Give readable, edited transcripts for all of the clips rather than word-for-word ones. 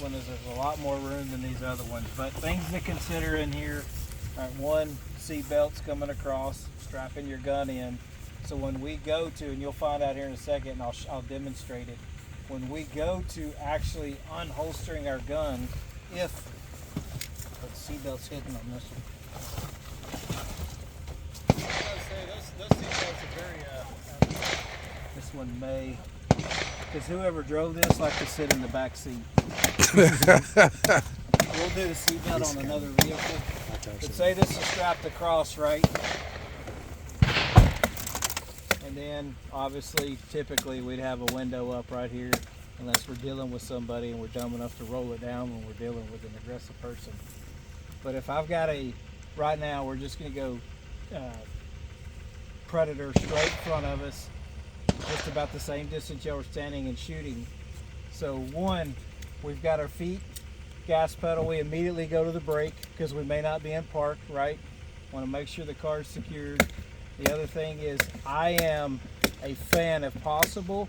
One is there's a lot more room than these other ones, but things to consider in here. All right, one, seat belts coming across, strapping your gun in. So when we go to, and you'll find out here in a second, and I'll demonstrate it. When we go to actually unholstering our gun, if the seat belt's hidden on this one. I was gonna say those seat belts are very. This one may, because whoever drove this liked to sit in the back seat. We'll do the seat belt on another vehicle. But say this is strapped across, right? And then obviously, typically we'd have a window up right here, unless we're dealing with somebody and we're dumb enough to roll it down when we're dealing with an aggressive person. But if I've got right now we're just gonna go Predator straight in front of us, just about the same distance y'all were standing and shooting. So one, we've got our feet, gas pedal, we immediately go to the brake because we may not be in park, right? Want to make sure the car is secured. The other thing is I am a fan, if possible,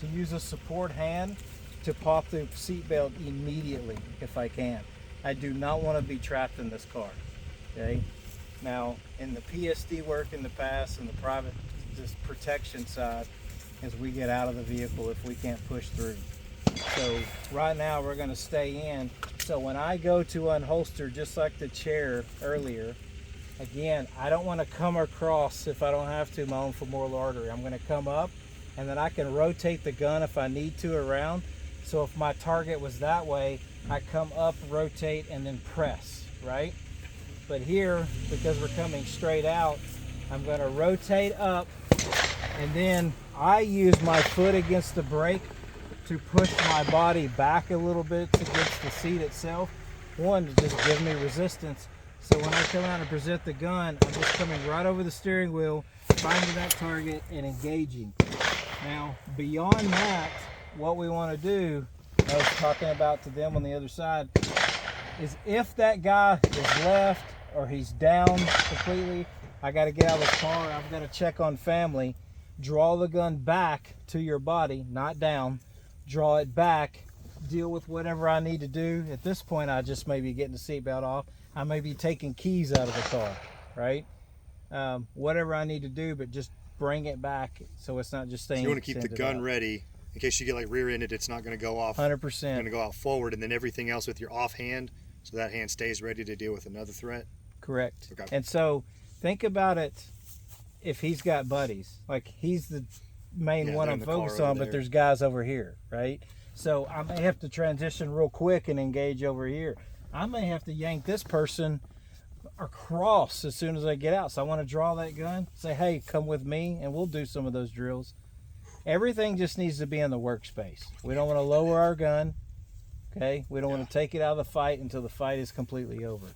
to use a support hand to pop the seatbelt immediately if I can. I do not want to be trapped in this car, okay? Now, in the PSD work in the past and the private this protection side, is we get out of the vehicle if we can't push through. So right now we're going to stay in. So when I go to unholster, just like the chair earlier, again, I don't want to come across if I don't have to my own femoral artery. I'm going to come up, and then I can rotate the gun if I need to around. So if my target was that way, I come up, rotate, and then press, right? But here, because we're coming straight out, I'm going to rotate up, and then I use my foot against the brake to push my body back a little bit against the seat itself. One, to just give me resistance. So when I come out and present the gun, I'm just coming right over the steering wheel, finding that target and engaging. Now, beyond that, what we want to do, I was talking about to them on the other side, is if that guy is left or he's down completely, I got to get out of the car, I've got to check on family, draw the gun back to your body, not down, draw it back, deal with whatever I need to do. At this point, I just may be getting the seatbelt off. I may be taking keys out of the car, right? Whatever I need to do, but just bring it back so it's not just staying. So you want to keep the gun ready in case you get like rear-ended. It's not going to go off. 100%. It's going to go out forward, and then everything else with your offhand, so that hand stays ready to deal with another threat. Correct. Okay. And so think about it. If he's got buddies, like he's the main one I'm focused on, but there's guys over here, right? So I may have to transition real quick and engage over here. I may have to yank this person across as soon as I get out. So I want to draw that gun, say, hey, come with me, and we'll do some of those drills. Everything just needs to be in the workspace. We don't want to lower our gun, okay? We don't want to take it out of the fight until the fight is completely over.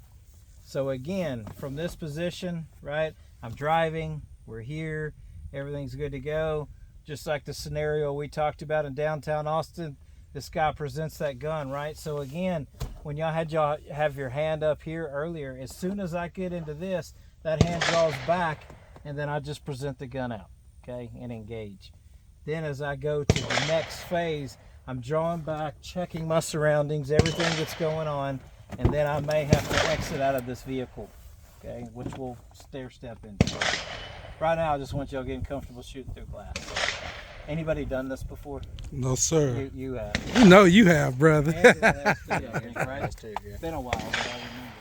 So again, from this position, right, I'm driving, we're here, everything's good to go. Just like the scenario we talked about in downtown Austin, this guy presents that gun, right? So again, when y'all have your hand up here earlier, as soon as I get into this, that hand draws back, and then I just present the gun out, okay, and engage. Then as I go to the next phase, I'm drawing back, checking my surroundings, everything that's going on, and then I may have to exit out of this vehicle, okay, which we'll stair step into. Right now, I just want y'all getting comfortable shooting through glass. Anybody done this before? No, sir. You have. You know you have, brother. Right? It's been a while, but I remember.